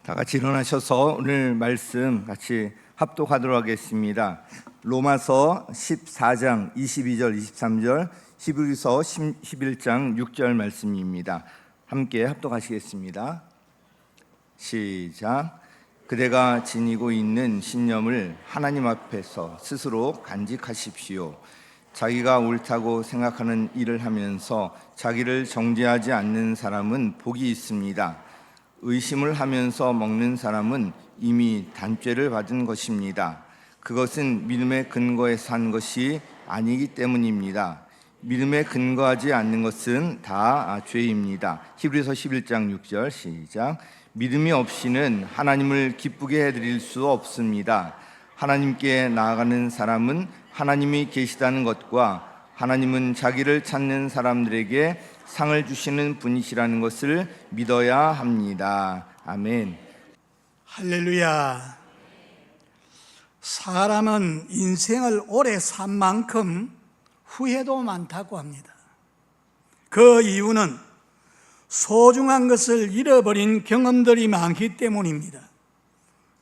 다 같이 일어나셔서 오늘 말씀 같이 합독하도록 하겠습니다. 로마서 14장 22절 23절, 히브리서 11장 6절 말씀입니다. 함께 합독하시겠습니다. 시작. 그대가 지니고 있는 신념을 하나님 앞에서 스스로 간직하십시오. 자기가 옳다고 생각하는 일을 하면서 자기를 정죄하지 않는 사람은 복이 있습니다. 의심을 하면서 먹는 사람은 이미 단죄를 받은 것입니다. 그것은 믿음의 근거에 산 것이 아니기 때문입니다. 믿음에 근거하지 않는 것은 다 죄입니다. 히브리서 11장 6절 시작. 믿음이 없이는 하나님을 기쁘게 해드릴 수 없습니다. 하나님께 나아가는 사람은 하나님이 계시다는 것과 하나님은 자기를 찾는 사람들에게 상을 주시는 분이시라는 것을 믿어야 합니다. 아멘. 할렐루야. 사람은 인생을 오래 산 만큼 후회도 많다고 합니다. 그 이유는 소중한 것을 잃어버린 경험들이 많기 때문입니다.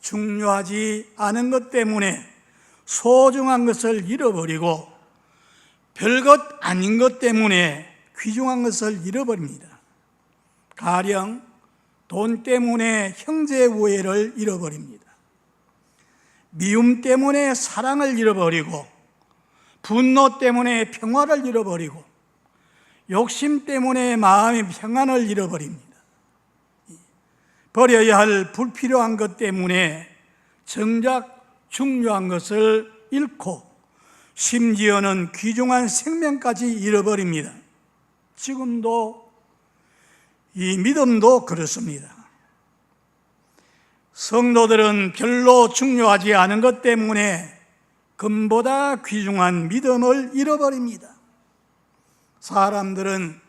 중요하지 않은 것 때문에 소중한 것을 잃어버리고 별것 아닌 것 때문에 귀중한 것을 잃어버립니다. 가령 돈 때문에 형제 우애를 잃어버립니다. 미움 때문에 사랑을 잃어버리고, 분노 때문에 평화를 잃어버리고, 욕심 때문에 마음의 평안을 잃어버립니다. 버려야 할 불필요한 것 때문에 정작 중요한 것을 잃고, 심지어는 귀중한 생명까지 잃어버립니다. 지금도 이 믿음도 그렇습니다. 성도들은 별로 중요하지 않은 것 때문에 금보다 귀중한 믿음을 잃어버립니다. 사람들은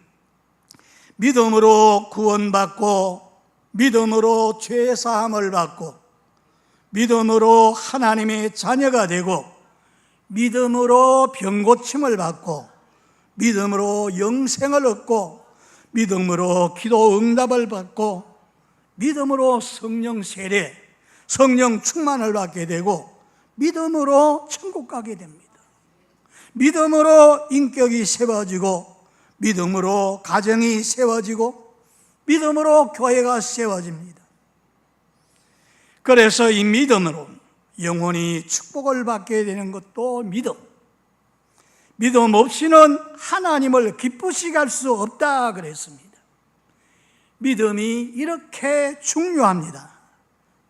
믿음으로 구원받고, 믿음으로 죄 사함을 받고, 믿음으로 하나님의 자녀가 되고, 믿음으로 병고침을 받고, 믿음으로 영생을 얻고, 믿음으로 기도 응답을 받고, 믿음으로 성령 세례, 성령 충만을 받게 되고, 믿음으로 천국 가게 됩니다. 믿음으로 인격이 세워지고, 믿음으로 가정이 세워지고, 믿음으로 교회가 세워집니다. 그래서 이 믿음으로 영원히 축복을 받게 되는 것도 믿음. 믿음 없이는 하나님을 기쁘시게 할 수 없다 그랬습니다. 믿음이 이렇게 중요합니다.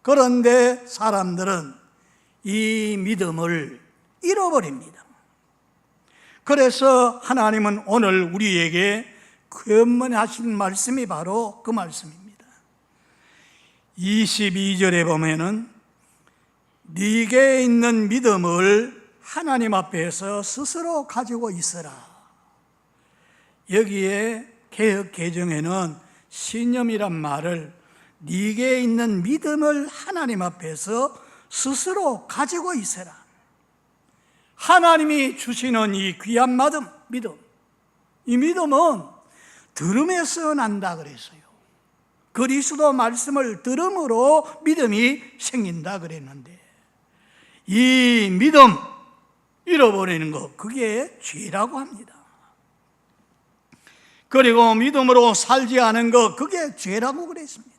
그런데 사람들은 이 믿음을 잃어버립니다. 그래서 하나님은 오늘 우리에게 권면하신 말씀이 바로 그 말씀입니다. 22절에 보면은 네게 있는 믿음을 하나님 앞에서 스스로 가지고 있어라. 여기에 개역 개정에는 신념이란 말을 네게 있는 믿음을 하나님 앞에서 스스로 가지고 있어라. 하나님이 주시는 이 귀한 믿음, 이 믿음은 들음에서 난다 그랬어요. 그리스도 말씀을 들음으로 믿음이 생긴다 그랬는데, 이 믿음 잃어버리는 것, 그게 죄라고 합니다. 그리고 믿음으로 살지 않은 것, 그게 죄라고 그랬습니다.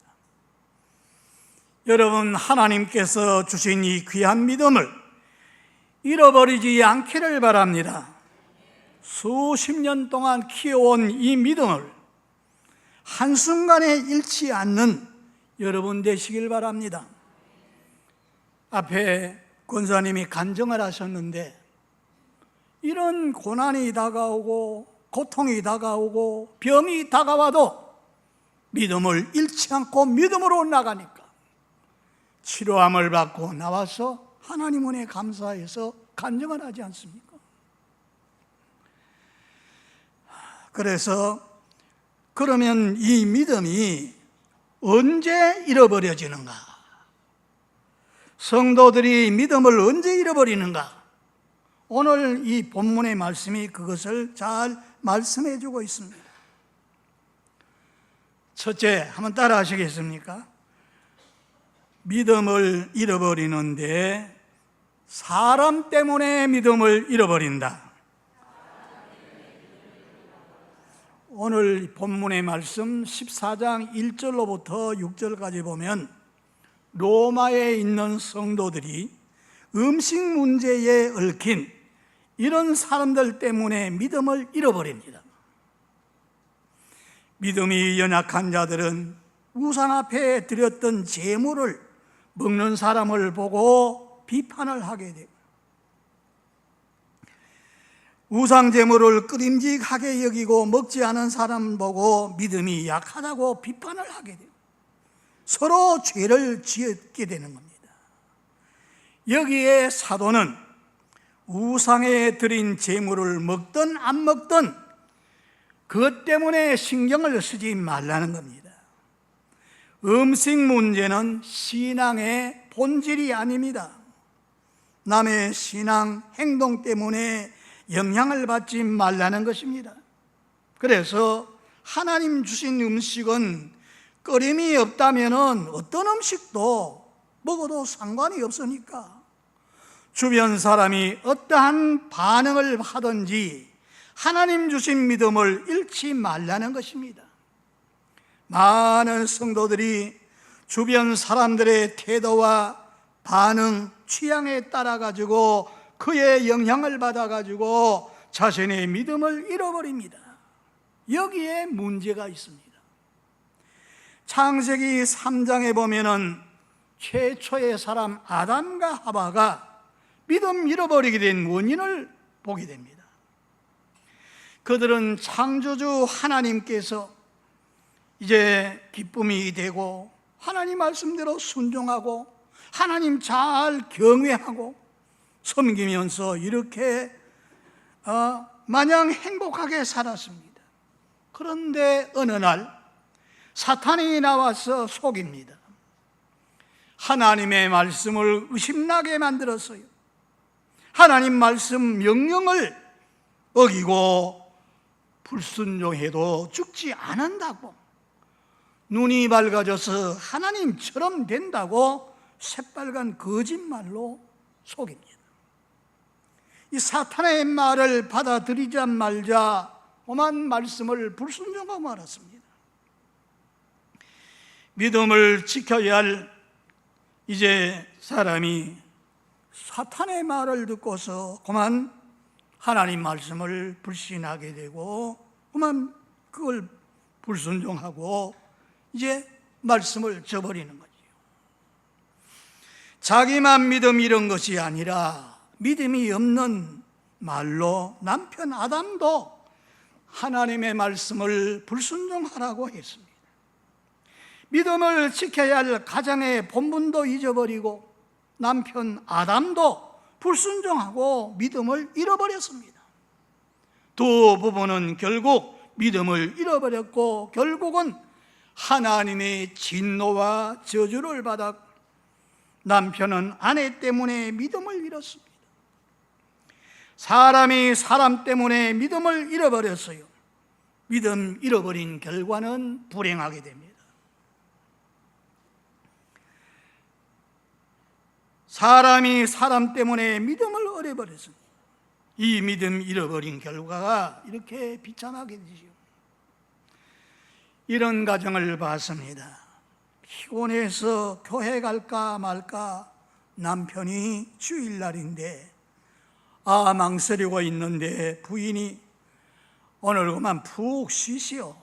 여러분, 하나님께서 주신 이 귀한 믿음을 잃어버리지 않기를 바랍니다. 수십 년 동안 키워온 이 믿음을 한순간에 잃지 않는 여러분 되시길 바랍니다. 앞에 권사님이 간증을 하셨는데, 이런 고난이 다가오고 고통이 다가오고 병이 다가와도 믿음을 잃지 않고 믿음으로 나가니까 치료함을 받고 나와서 하나님 은혜에 감사해서 간증을 하지 않습니까? 그래서 그러면 이 믿음이 언제 잃어버려지는가? 성도들이 믿음을 언제 잃어버리는가? 오늘 이 본문의 말씀이 그것을 잘 말씀해 주고 있습니다. 첫째, 한번 따라 하시겠습니까? 믿음을 잃어버리는데 사람 때문에 믿음을 잃어버린다. 오늘 본문의 말씀 14장 1절로부터 6절까지 보면 로마에 있는 성도들이 음식 문제에 얽힌 이런 사람들 때문에 믿음을 잃어버립니다. 믿음이 연약한 자들은 우상 앞에 드렸던 제물을 먹는 사람을 보고 비판을 하게 되고, 우상 제물을 끄림직하게 여기고 먹지 않은 사람 보고 믿음이 약하다고 비판을 하게 되고 서로 죄를 지었게 되는 겁니다. 여기에 사도는 우상에 드린 제물을 먹든 안 먹든 그것 때문에 신경을 쓰지 말라는 겁니다. 음식 문제는 신앙의 본질이 아닙니다. 남의 신앙 행동 때문에 영향을 받지 말라는 것입니다. 그래서 하나님 주신 음식은 끓임이 없다면 어떤 음식도 먹어도 상관이 없으니까 주변 사람이 어떠한 반응을 하든지 하나님 주신 믿음을 잃지 말라는 것입니다. 많은 성도들이 주변 사람들의 태도와 반응, 취향에 따라 가지고 그의 영향을 받아 가지고 자신의 믿음을 잃어버립니다. 여기에 문제가 있습니다. 창세기 3장에 보면은 최초의 사람 아담과 하와가 믿음 잃어버리게 된 원인을 보게 됩니다. 그들은 창조주 하나님께서 이제 기쁨이 되고 하나님 말씀대로 순종하고 하나님 잘 경외하고 섬기면서 이렇게 마냥 행복하게 살았습니다. 그런데 어느 날 사탄이 나와서 속입니다. 하나님의 말씀을 의심나게 만들었어요. 하나님 말씀 명령을 어기고 불순종해도 죽지 않는다고, 눈이 밝아져서 하나님처럼 된다고 새빨간 거짓말로 속입니다. 이 사탄의 말을 받아들이자 말자 험한 말씀을 불순종하고 말았습니다. 믿음을 지켜야 할 이제 사람이 사탄의 말을 듣고서 그만 하나님 말씀을 불신하게 되고 그만 그걸 불순종하고 이제 말씀을 저버리는 거지요. 자기만 믿음 이런 것이 아니라 믿음이 없는 말로 남편 아담도 하나님의 말씀을 불순종하라고 했습니다. 믿음을 지켜야 할 가정의 본분도 잊어버리고 남편 아담도 불순종하고 믿음을 잃어버렸습니다. 두 부부는 결국 믿음을 잃어버렸고 결국은 하나님의 진노와 저주를 받아 남편은 아내 때문에 믿음을 잃었습니다. 사람이 사람 때문에 믿음을 잃어버렸어요. 믿음 잃어버린 결과는 불행하게 됩니다. 사람이 사람 때문에 믿음을 잃어버렸습니다. 이 믿음 잃어버린 결과가 이렇게 비참하게 되죠. 이런 가정을 봤습니다. 피곤해서 교회 갈까 말까 남편이 주일날인데 망설이고 있는데 부인이 오늘 그만 푹 쉬시오.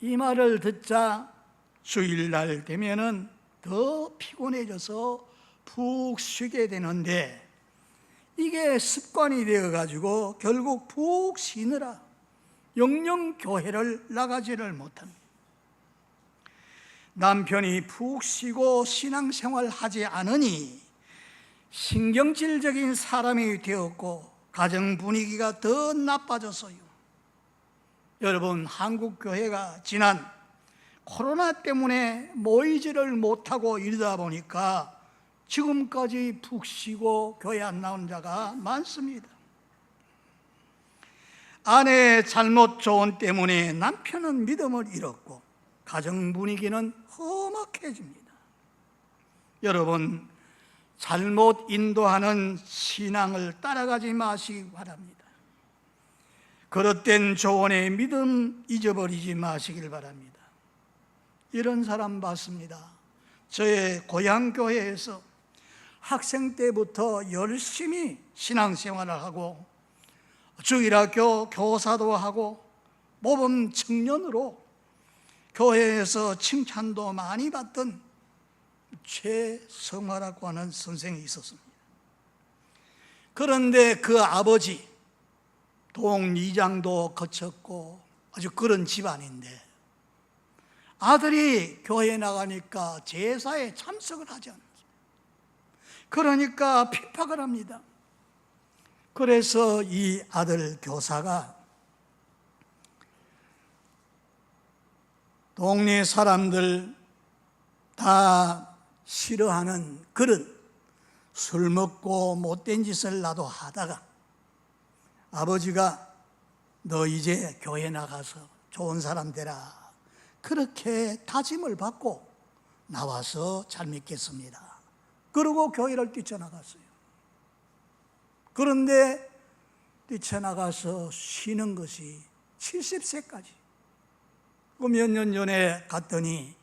이 말을 듣자 주일날 되면은 더 피곤해져서 푹 쉬게 되는데 이게 습관이 되어가지고 결국 푹 쉬느라 영영 교회를 나가지를 못합니다. 남편이 푹 쉬고 신앙생활 하지 않으니 신경질적인 사람이 되었고 가정 분위기가 더 나빠졌어요. 여러분, 한국 교회가 지난 코로나 때문에 모이지를 못하고 이러다 보니까 지금까지 푹 쉬고 교회 안 나온 자가 많습니다. 아내의 잘못 조언 때문에 남편은 믿음을 잃었고 가정 분위기는 험악해집니다. 여러분, 잘못 인도하는 신앙을 따라가지 마시기 바랍니다. 그릇된 조언의 믿음 잊어버리지 마시길 바랍니다. 이런 사람 봤습니다. 저의 고향 교회에서 학생 때부터 열심히 신앙생활을 하고 주일학교 교사도 하고 모범 청년으로 교회에서 칭찬도 많이 받던 최성화라고 하는 선생이 있었습니다. 그런데 그 아버지 동리장도 거쳤고 아주 그런 집안인데 아들이 교회에 나가니까 제사에 참석을 하지 않습니다. 그러니까 핍박을 합니다. 그래서 이 아들 교사가 동네 사람들 다 싫어하는 그런 술 먹고 못된 짓을 나도 하다가 아버지가 너 이제 교회 나가서 좋은 사람 되라 그렇게 다짐을 받고 나와서 잘 믿겠습니다. 그러고 교회를 뛰쳐나갔어요. 그런데 뛰쳐나가서 쉬는 것이 70세까지. 그 몇 년 전에 갔더니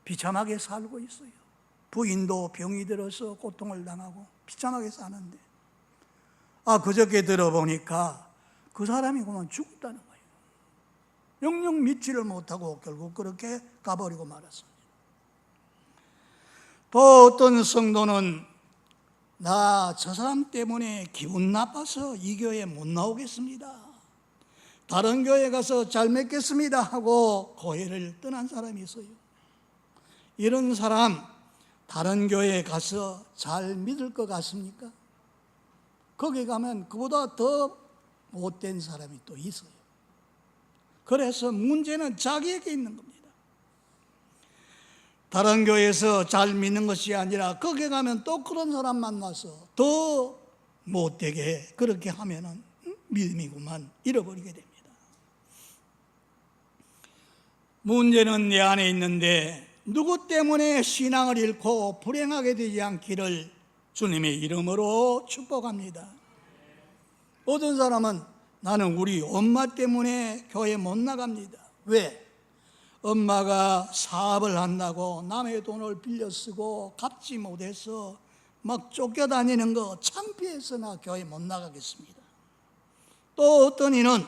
비참하게 살고 있어요. 부인도 병이 들어서 고통을 당하고 비참하게 사는데 그저께 들어보니까 그 사람이 그만 죽었다는 거예요. 영영 믿지를 못하고 결국 그렇게 가버리고 말았습니다. 또 어떤 성도는 나 저 사람 때문에 기분 나빠서 이 교회 못 나오겠습니다. 다른 교회 가서 잘 맺겠습니다 하고 교회를 떠난 사람이 있어요. 이런 사람 다른 교회에 가서 잘 믿을 것 같습니까? 거기 가면 그보다 더 못된 사람이 또 있어요. 그래서 문제는 자기에게 있는 겁니다. 다른 교회에서 잘 믿는 것이 아니라 거기 가면 또 그런 사람 만나서 더 못되게 그렇게 하면은 믿음이구만 잃어버리게 됩니다. 문제는 내 안에 있는데 누구 때문에 신앙을 잃고 불행하게 되지 않기를 주님의 이름으로 축복합니다. 어떤 사람은 나는 우리 엄마 때문에 교회 못 나갑니다. 왜? 엄마가 사업을 한다고 남의 돈을 빌려 쓰고 갚지 못해서 막 쫓겨다니는 거 창피해서 나 교회 못 나가겠습니다. 또 어떤 이는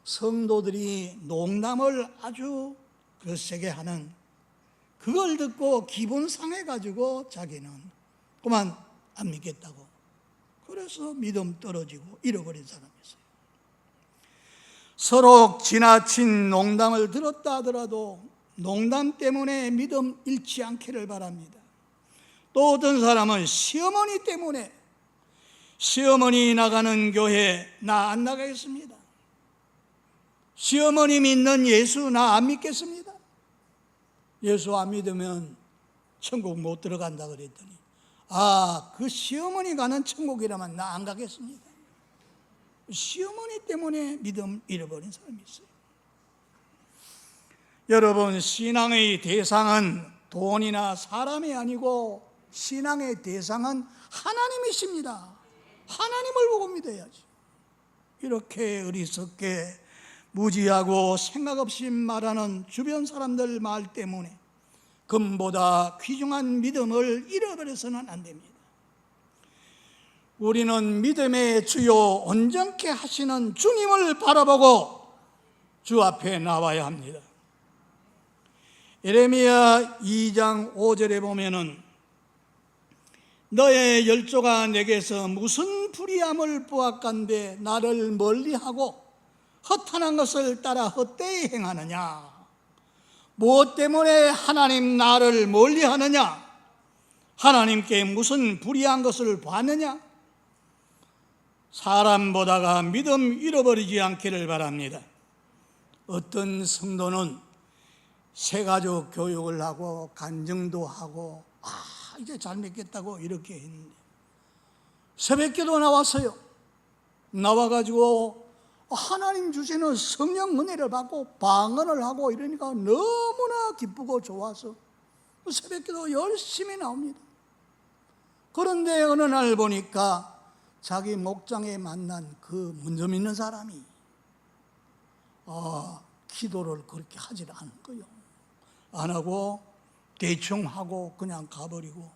성도들이 농담을 아주 거세게 하는 그걸 듣고 기분 상해가지고 자기는 그만 안 믿겠다고 그래서 믿음 떨어지고 잃어버린 사람이 있어요. 서로 지나친 농담을 들었다 하더라도 농담 때문에 믿음 잃지 않기를 바랍니다. 또 어떤 사람은 시어머니 때문에 시어머니 나가는 교회 나 안 나가겠습니다. 시어머니 믿는 예수 나 안 믿겠습니다. 예수 안 믿으면 천국 못 들어간다 그랬더니 그 시어머니 가는 천국이라면 나 안 가겠습니다. 시어머니 때문에 믿음 잃어버린 사람이 있어요. 여러분, 신앙의 대상은 돈이나 사람이 아니고 신앙의 대상은 하나님이십니다. 하나님을 보고 믿어야지. 이렇게 어리석게 무지하고 생각 없이 말하는 주변 사람들 말 때문에 금보다 귀중한 믿음을 잃어버려서는 안 됩니다. 우리는 믿음의 주요 온전케 하시는 주님을 바라보고 주 앞에 나와야 합니다. 예레미야 2장 5절에 보면은 너의 열조가 내게서 무슨 불의함을 보았간대 나를 멀리하고 허탄한 것을 따라 헛되이 행하느냐. 무엇 때문에 하나님 나를 멀리하느냐? 하나님께 무슨 불의한 것을 봤느냐? 사람 보다가 믿음 잃어버리지 않기를 바랍니다. 어떤 성도는 새가족 교육을 하고 간증도 하고 이제 잘 믿겠다고 이렇게 했는데 새벽기도 나왔어요. 나와가지고 하나님 주시는 성령 은혜를 받고 방언을 하고 이러니까 너무나 기쁘고 좋아서 새벽기도 열심히 나옵니다. 그런데 어느 날 보니까 자기 목장에 만난 그 문점 있는 사람이 기도를 그렇게 하질 않은 거예요. 안 하고 대충 하고 그냥 가버리고,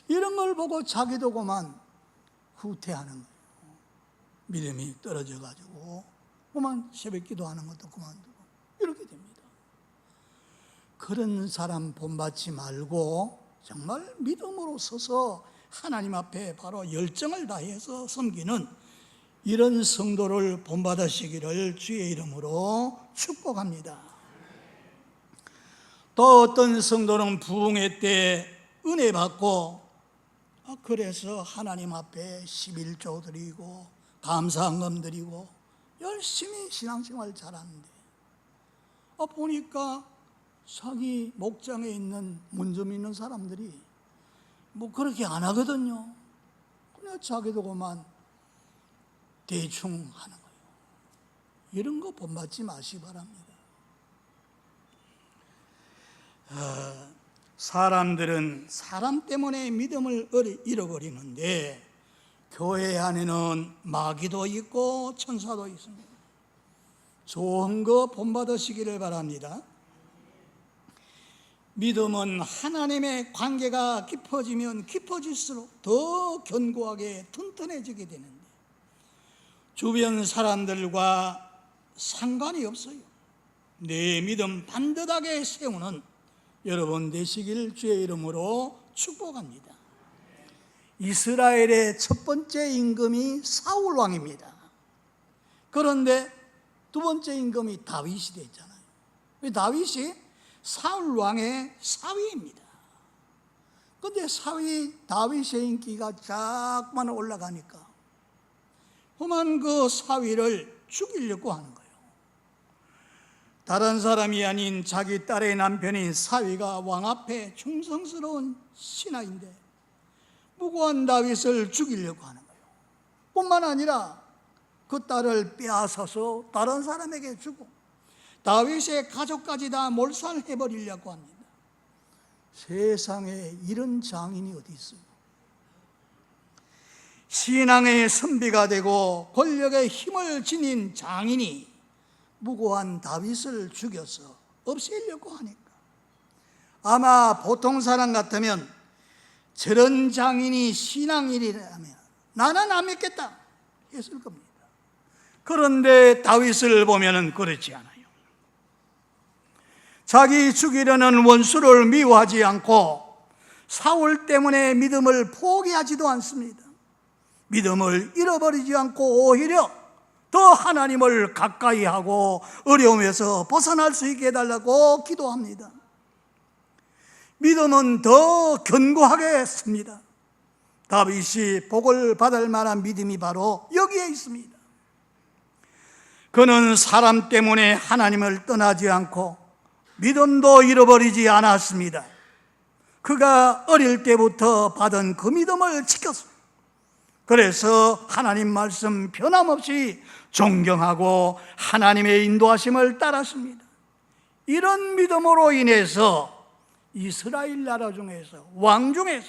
이런 걸 보고 자기도 그만 후퇴하는 거예요. 믿음이 떨어져가지고 그만 새벽 기도하는 것도 그만두고 이렇게 됩니다. 그런 사람 본받지 말고 정말 믿음으로 서서 하나님 앞에 바로 열정을 다해서 섬기는 이런 성도를 본받으시기를 주의 이름으로 축복합니다. 또 어떤 성도는 부흥회 때 은혜 받고 그래서 하나님 앞에 11조 드리고 감사헌금 드리고 열심히 신앙생활 잘하는데 보니까 자기 목장에 있는 문점 있는 사람들이 뭐 그렇게 안 하거든요. 그냥 자기도 그만 대충 하는 거예요. 이런 거 본받지 마시기 바랍니다. 사람들은 사람 때문에 믿음을 잃어버리는데 교회 안에는 마귀도 있고 천사도 있습니다. 좋은 거 본받으시기를 바랍니다. 믿음은 하나님의 관계가 깊어지면 깊어질수록 더 견고하게 튼튼해지게 되는데 주변 사람들과 상관이 없어요. 내 믿음 반듯하게 세우는 여러분 되시길 주의 이름으로 축복합니다. 이스라엘의 첫 번째 임금이 사울 왕입니다. 그런데 두 번째 임금이 다윗이 됐잖아요. 다윗이 사울 왕의 사위입니다. 그런데 다윗의 인기가 자꾸만 올라가니까 그만 그 사위를 죽이려고 하는 거예요. 다른 사람이 아닌 자기 딸의 남편인 사위가 왕 앞에 충성스러운 신하인데 무고한 다윗을 죽이려고 하는 거예요. 뿐만 아니라 그 딸을 빼앗아서 다른 사람에게 주고 다윗의 가족까지 다 몰살해버리려고 합니다. 세상에 이런 장인이 어디 있어요? 신앙의 선비가 되고 권력의 힘을 지닌 장인이 무고한 다윗을 죽여서 없애려고 하니까 아마 보통 사람 같으면 저런 장인이 신앙인이라면 나는 안 믿겠다 했을 겁니다. 그런데 다윗을 보면은 그렇지 않아요. 자기 죽이려는 원수를 미워하지 않고 사울 때문에 믿음을 포기하지도 않습니다. 믿음을 잃어버리지 않고 오히려 더 하나님을 가까이 하고 어려움에서 벗어날 수 있게 해달라고 기도합니다. 믿음은 더 견고하게 섭니다. 다윗이 복을 받을 만한 믿음이 바로 여기에 있습니다. 그는 사람 때문에 하나님을 떠나지 않고 믿음도 잃어버리지 않았습니다. 그가 어릴 때부터 받은 그 믿음을 지켰습니다. 그래서 하나님 말씀 변함없이 존경하고 하나님의 인도하심을 따랐습니다. 이런 믿음으로 인해서 이스라엘 나라 중에서 왕 중에서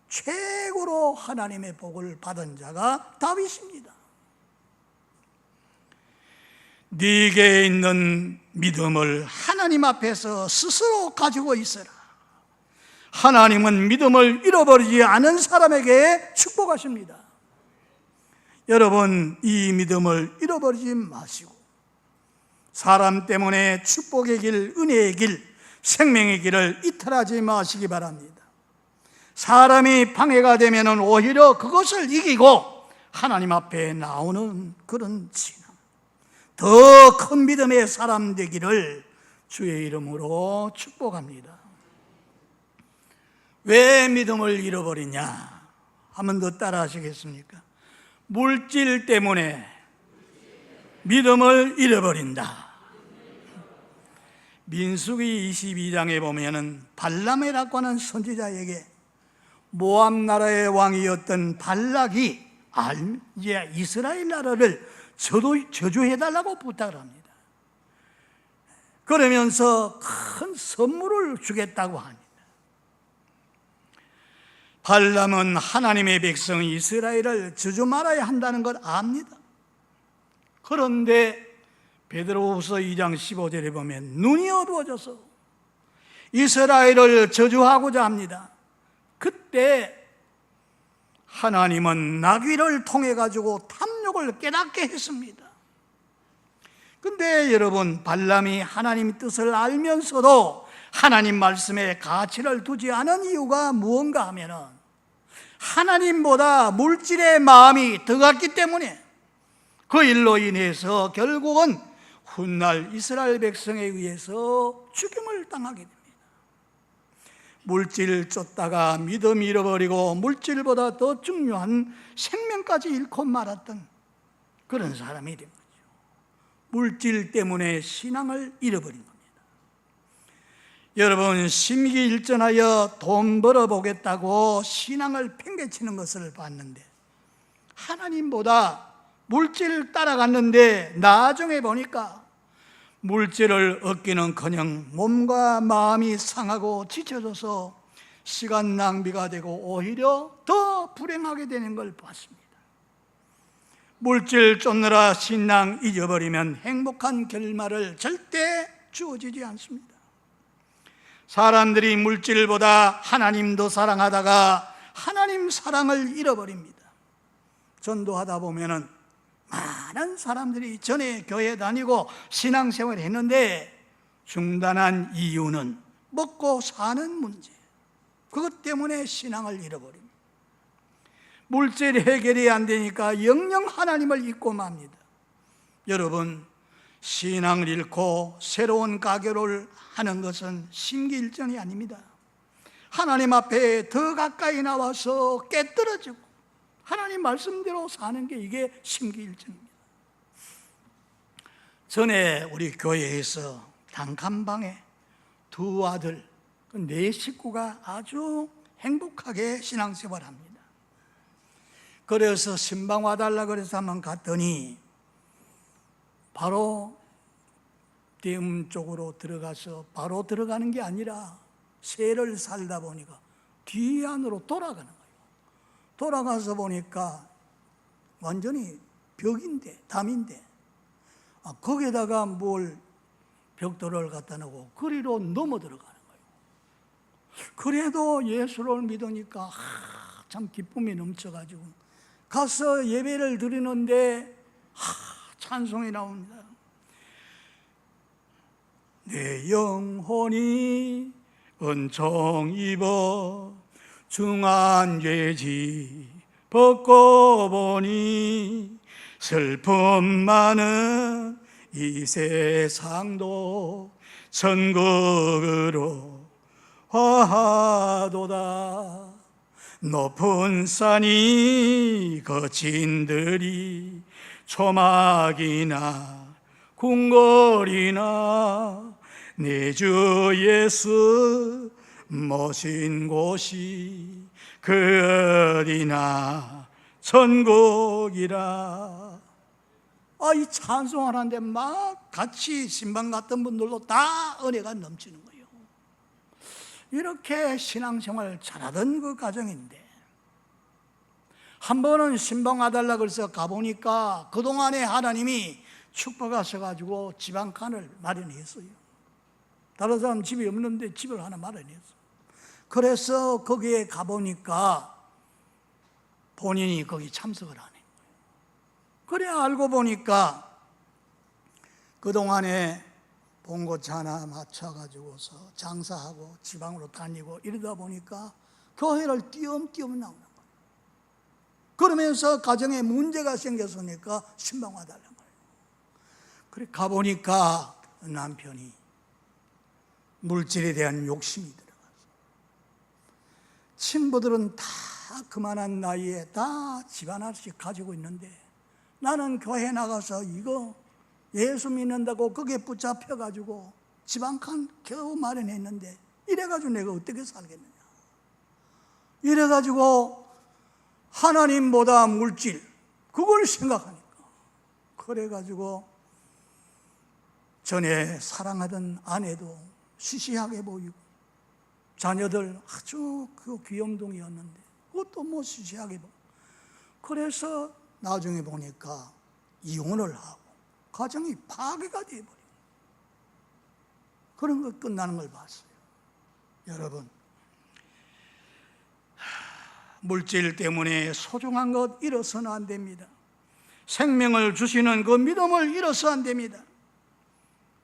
최고로 하나님의 복을 받은 자가 다윗입니다. 네게 있는 믿음을 하나님 앞에서 스스로 가지고 있어라. 하나님은 믿음을 잃어버리지 않은 사람에게 축복하십니다. 여러분, 이 믿음을 잃어버리지 마시고 사람 때문에 축복의 길, 은혜의 길, 생명의 길을 이탈하지 마시기 바랍니다. 사람이 방해가 되면 오히려 그것을 이기고 하나님 앞에 나오는 그런 신앙, 더 큰 믿음의 사람 되기를 주의 이름으로 축복합니다. 왜 믿음을 잃어버리냐? 한 번 더 따라 하시겠습니까? 물질 때문에 믿음을 잃어버린다. 민수기 22장에 보면은 발람이라고 하는 선지자에게 모압 나라의 왕이었던 발락이 이제 이스라엘 나라를 저주해달라고 부탁을 합니다. 그러면서 큰 선물을 주겠다고 합니다. 발람은 하나님의 백성 이스라엘을 저주 말아야 한다는 걸 압니다. 그런데 베드로후서 2장 15절에 보면 눈이 어두워져서 이스라엘을 저주하고자 합니다. 그때 하나님은 나귀를 통해 가지고 탐욕을 깨닫게 했습니다. 근데 여러분, 발람이 하나님 뜻을 알면서도 하나님 말씀에 가치를 두지 않은 이유가 무언가 하면은 하나님보다 물질의 마음이 더 갔기 때문에 그 일로 인해서 결국은 훗날 이스라엘 백성에 의해서 죽임을 당하게 됩니다. 물질 쫓다가 믿음 잃어버리고 물질보다 더 중요한 생명까지 잃고 말았던 그런 사람이 된 거죠. 물질 때문에 신앙을 잃어버린 겁니다. 여러분, 심기일전하여 돈 벌어보겠다고 신앙을 팽개치는 것을 봤는데 하나님보다 물질을 따라갔는데 나중에 보니까 물질을 얻기는커녕 몸과 마음이 상하고 지쳐져서 시간 낭비가 되고 오히려 더 불행하게 되는 걸 봤습니다. 물질 쫓느라 신앙 잊어버리면 행복한 결말을 절대 주어지지 않습니다. 사람들이 물질보다 하나님 더 사랑하다가 하나님 사랑을 잃어버립니다. 전도하다 보면은 많은 사람들이 전에 교회 다니고 신앙생활을 했는데 중단한 이유는 먹고 사는 문제, 그것 때문에 신앙을 잃어버립니다. 물질 해결이 안 되니까 영영 하나님을 잊고 맙니다. 여러분, 신앙을 잃고 새로운 가교를 하는 것은 심기일전이 아닙니다. 하나님 앞에 더 가까이 나와서 깨떨어지고 하나님 말씀대로 사는 게 이게 심기일전입니다. 전에 우리 교회에서 단칸방에 두 아들, 네 식구가 아주 행복하게 신앙생활합니다. 그래서 신방 와달라 그래서 한번 갔더니 바로 대음 쪽으로 들어가서 바로 들어가는 게 아니라 세를 살다 보니까 뒤 안으로 돌아가는 거예요. 돌아가서 보니까 완전히 벽인데, 담인데 거기에다가 뭘 벽돌을 갖다 놓고 그리로 넘어 들어가는 거예요. 그래도 예수를 믿으니까 참 기쁨이 넘쳐가지고 가서 예배를 드리는데 찬송이 나옵니다. 내 영혼이 은총 입어 중한 죄지 벗고 보니 슬픔 많은 이 세상도 천국으로 화하도다. 높은 산이 거친들이 초막이나 궁궐이나 내 주 예수 모신 곳이 그 어디나 천국이라. 이 찬송하는데 막 같이 신방 갔던 분들도 다 은혜가 넘치는 거예요. 이렇게 신앙생활 잘하던 그 가정인데 한 번은 신방 와달라 그래서 가보니까 그동안에 하나님이 축복하셔가지고 집 한 칸을 마련했어요. 다른 사람 집이 없는데 집을 하나 마련했어요. 그래서 거기에 가보니까 본인이 거기 참석을 안 해. 그래 알고 보니까 그동안에 봉고차 하나 맞춰가지고서 장사하고 지방으로 다니고 이러다 보니까 교회를 띄엄띄엄 나오는 거예요. 그러면서 가정에 문제가 생겼으니까 신방 와달라는 거예요. 그래 가보니까 남편이 물질에 대한 욕심이 들어가서 친구들은 다 그만한 나이에 다 집 하나씩 가지고 있는데 나는 교회 나가서 이거 예수 믿는다고 거기에 붙잡혀가지고 집 한 칸 겨우 마련했는데 이래가지고 내가 어떻게 살겠느냐. 이래가지고 하나님보다 물질 그걸 생각하니까 그래가지고 전에 사랑하던 아내도 시시하게 보이고 자녀들 아주 그 귀염둥이였는데 그것도 뭐 시시하게 보고. 그래서 나중에 보니까 이혼을 하고 가정이 파괴가 되어버린 그런 것 끝나는 걸 봤어요. 여러분, 물질 때문에 소중한 것 잃어서는 안 됩니다. 생명을 주시는 그 믿음을 잃어서 안 됩니다.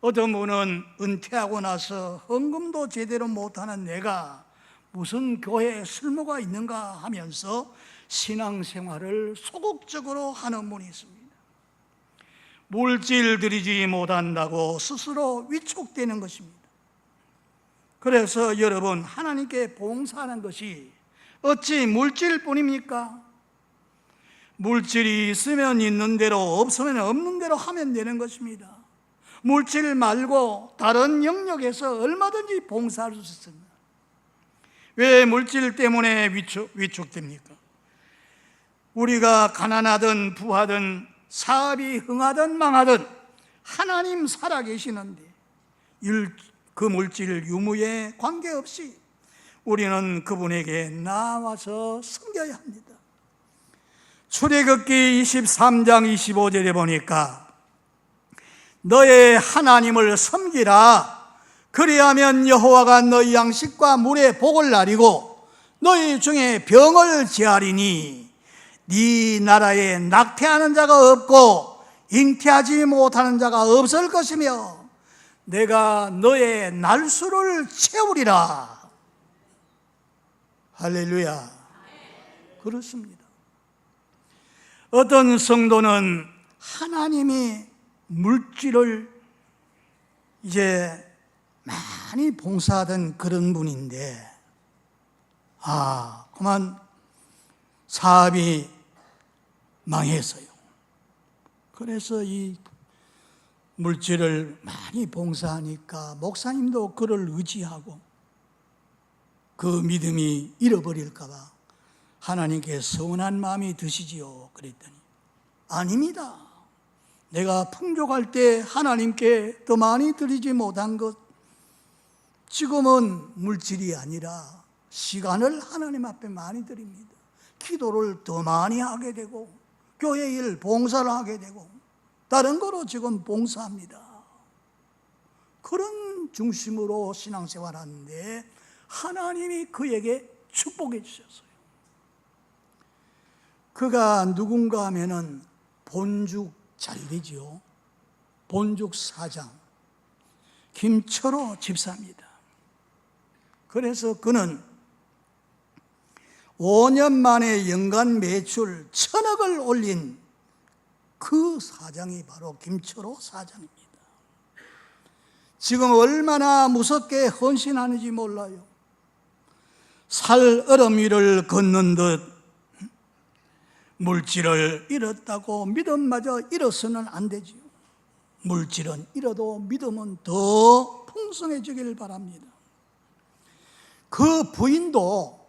어떤 분은 은퇴하고 나서 헌금도 제대로 못하는 내가 무슨 교회에 쓸모가 있는가 하면서 신앙생활을 소극적으로 하는 분이 있습니다. 물질 드리지 못한다고 스스로 위축되는 것입니다. 그래서 여러분, 하나님께 봉사하는 것이 어찌 물질뿐입니까? 물질이 있으면 있는 대로, 없으면 없는 대로 하면 되는 것입니다. 물질 말고 다른 영역에서 얼마든지 봉사할 수 있습니다. 왜 물질 때문에 위축됩니까? 우리가 가난하든 부하든 사업이 흥하든 망하든 하나님 살아계시는데 그 물질 유무에 관계없이 우리는 그분에게 나와서 섬겨야 합니다. 출애굽기 23장 25절에 보니까 너의 하나님을 섬기라. 그리하면 여호와가 너희 양식과 물의 복을 나리고 너희 중에 병을 제하리니 네 나라에 낙태하는 자가 없고 잉태하지 못하는 자가 없을 것이며 내가 너의 날수를 채우리라. 할렐루야. 그렇습니다. 어떤 성도는 하나님이 물질을 이제 많이 봉사하던 그런 분인데 그만 사업이 망했어요. 그래서 이 물질을 많이 봉사하니까 목사님도 그를 의지하고 그 믿음이 잃어버릴까 봐 하나님께 서운한 마음이 드시지요. 그랬더니 아닙니다. 내가 풍족할 때 하나님께 더 많이 드리지 못한 것, 지금은 물질이 아니라 시간을 하나님 앞에 많이 드립니다. 기도를 더 많이 하게 되고 교회 일 봉사를 하게 되고 다른 거로 지금 봉사합니다. 그런 중심으로 신앙생활 하는데 하나님이 그에게 축복해 주셨어요. 그가 누군가 하면은 본죽 잘리지요. 본죽 사장 김철호 집사입니다. 그래서 그는 5년 만에 연간 매출 1,000억을 올린 그 사장이 바로 김철호 사장입니다. 지금 얼마나 무섭게 헌신하는지 몰라요. 살 얼음 위를 걷는 듯 물질을 잃었다고 믿음마저 잃어서는 안 되지요. 물질은 잃어도 믿음은 더 풍성해지길 바랍니다. 그 부인도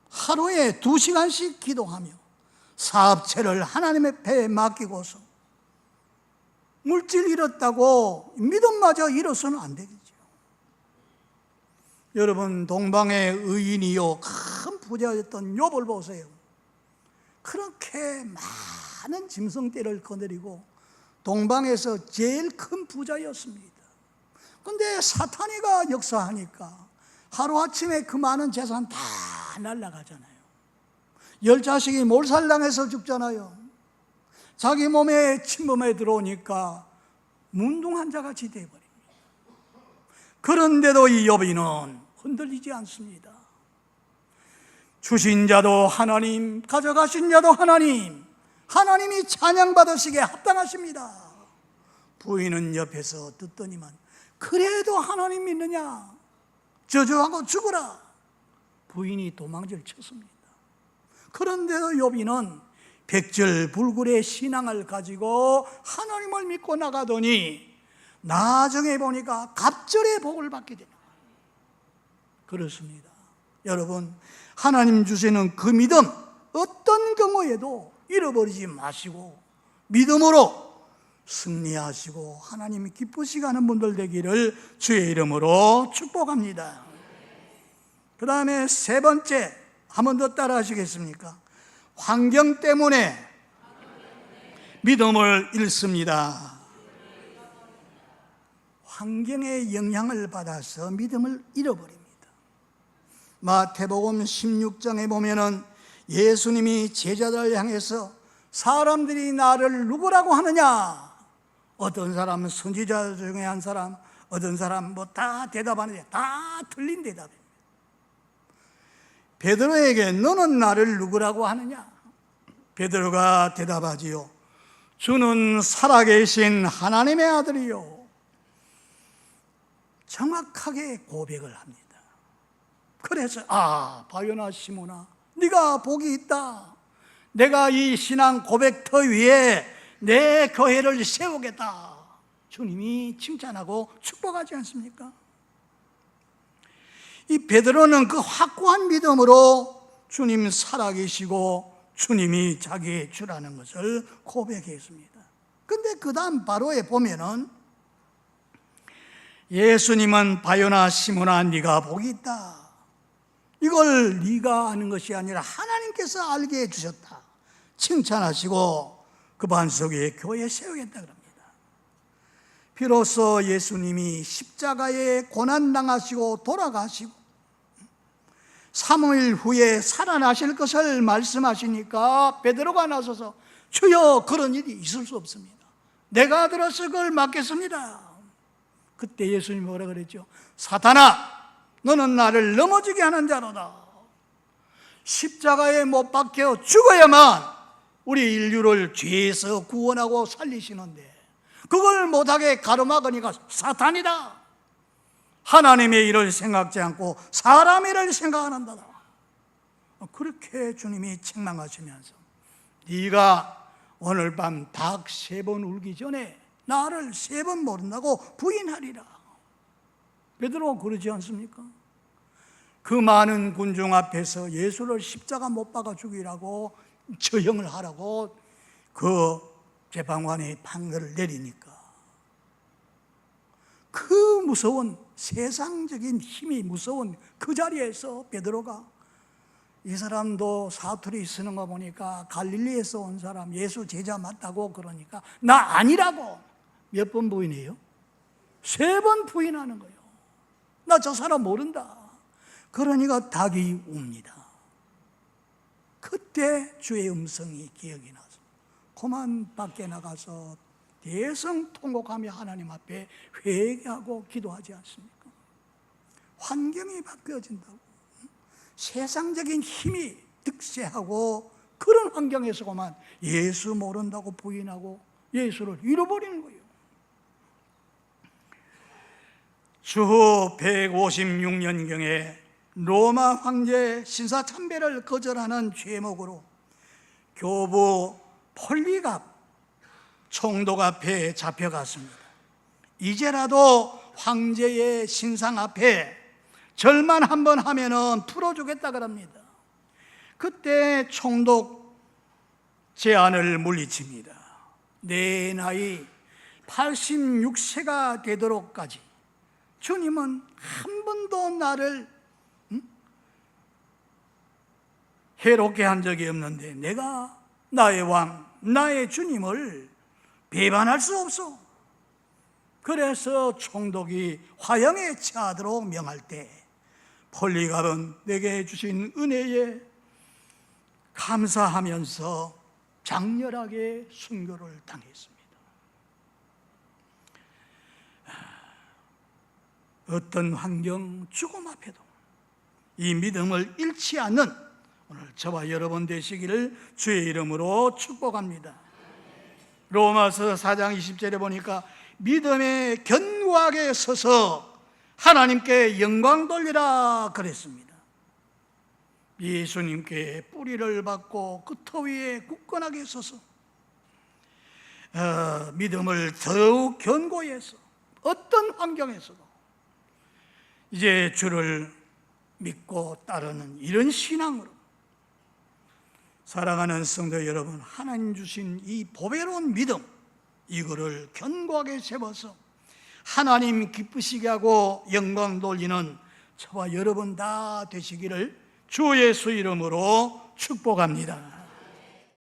하루에 2시간씩 기도하며 사업체를 하나님의 배에 맡기고서 물질 잃었다고 믿음마저 잃어서는 안 되겠죠. 여러분, 동방의 의인이요 큰 부자였던 욥을 보세요. 그렇게 많은 짐승떼를 거느리고 동방에서 제일 큰 부자였습니다. 그런데 사탄이가 역사하니까 하루아침에 그 많은 재산 다 날아가잖아요. 10자식이 몰살당해서 죽잖아요. 자기 몸에 침범해 들어오니까 문둥한 자같이 되어버립니다. 그런데도 이 욥이는 흔들리지 않습니다. 주신 자도 하나님, 가져가신 자도 하나님, 하나님이 찬양받으시기에 합당하십니다. 부인은 옆에서 듣더니만 그래도 하나님 믿느냐? 저주하고 죽어라. 부인이 도망질 쳤습니다. 그런데도 욥이는 백절불굴의 신앙을 가지고 하나님을 믿고 나가더니 나중에 보니까 갑절의 복을 받게 됩니다. 그렇습니다. 여러분, 하나님 주시는 그 믿음 어떤 경우에도 잃어버리지 마시고 믿음으로 승리하시고 하나님이 기쁘시게 하는 분들 되기를 주의 이름으로 축복합니다. 그 다음에 세 번째, 한 번 더 따라 하시겠습니까? 환경 때문에 믿음을 잃습니다. 환경의 영향을 받아서 믿음을 잃어버립니다. 마태복음 16장에 보면은 예수님이 제자들을 향해서 사람들이 나를 누구라고 하느냐? 어떤 사람은 선지자 중에 한 사람, 어떤 사람 뭐 다 대답하는데 다 틀린 대답입니다. 베드로에게 너는 나를 누구라고 하느냐? 베드로가 대답하지요. 주는 살아계신 하나님의 아들이요. 정확하게 고백을 합니다. 그래서 바요나 시몬아, 네가 복이 있다. 내가 이 신앙 고백터 위에 내 교회를 세우겠다. 주님이 칭찬하고 축복하지 않습니까? 이 베드로는 그 확고한 믿음으로 주님 살아계시고 주님이 자기의 주라는 것을 고백했습니다. 근데 그 다음 바로에 보면은 예수님은 바요나 시몬아 네가 복이 있다. 이걸 네가 아는 것이 아니라 하나님께서 알게 해주셨다. 칭찬하시고 그 반석에 교회 세우겠다 그럽니다. 비로소 예수님이 십자가에 고난당하시고 돌아가시고 3일 후에 살아나실 것을 말씀하시니까 베드로가 나서서 주여 그런 일이 있을 수 없습니다. 내가 들어서 그걸 맡겠습니다. 그때 예수님이 뭐라 그랬죠? 사탄아 너는 나를 넘어지게 하는 자로다. 십자가에 못 박혀 죽어야만 우리 인류를 죄에서 구원하고 살리시는데 그걸 못하게 가로막으니까 사탄이다. 하나님의 일을 생각지 않고 사람의 일을 생각한다. 그렇게 주님이 책망하시면서 네가 오늘 밤 닭 3번 울기 전에 나를 3번 모른다고 부인하리라. 베드로가 그러지 않습니까? 그 많은 군중 앞에서 예수를 십자가 못 박아 죽이라고 처형을 하라고 그 재판관이 판결을 내리니까 그 무서운 세상적인 힘이 무서운 그 자리에서 베드로가 이 사람도 사투리 쓰는 거 보니까 갈릴리에서 온 사람 예수 제자 맞다고 그러니까 나 아니라고 몇 번 부인해요? 3번 부인하는 거예요. 나 저 사람 모른다. 그러니까 닭이 웁니다. 그때 주의 음성이 기억이 나서 그만 밖에 나가서 대성통곡하며 하나님 앞에 회개하고 기도하지 않습니까? 환경이 바뀌어진다고 세상적인 힘이 득세하고 그런 환경에서 그만 예수 모른다고 부인하고 예수를 잃어버리는 거예요. 주후 156년경에 로마 황제 신사참배를 거절하는 죄목으로 교부 폴리갑 총독 앞에 잡혀갔습니다. 이제라도 황제의 신상 앞에 절만 한번 하면은 풀어주겠다 그럽니다. 그때 총독 제안을 물리칩니다. 내 나이 86세가 되도록까지 주님은 한 번도 나를 해롭게 한 적이 없는데 내가 나의 왕, 나의 주님을 배반할 수 없어. 그래서 총독이 화형에 처하도록 명할 때 폴리갑은 내게 주신 은혜에 감사하면서 장렬하게 순교를 당했습니다. 어떤 환경, 죽음 앞에도 이 믿음을 잃지 않는 오늘 저와 여러분 되시기를 주의 이름으로 축복합니다. 로마서 4장 20절에 보니까 믿음에 견고하게 서서 하나님께 영광 돌리라 그랬습니다. 예수님께 뿌리를 받고 그 터 위에 굳건하게 서서 믿음을 더욱 견고히 해서 어떤 환경에서도 이제 주를 믿고 따르는 이런 신앙으로 사랑하는 성도 여러분, 하나님 주신 이 보배로운 믿음 이거를 견고하게 세워서 하나님 기쁘시게 하고 영광 돌리는 저와 여러분 다 되시기를 주 예수 이름으로 축복합니다.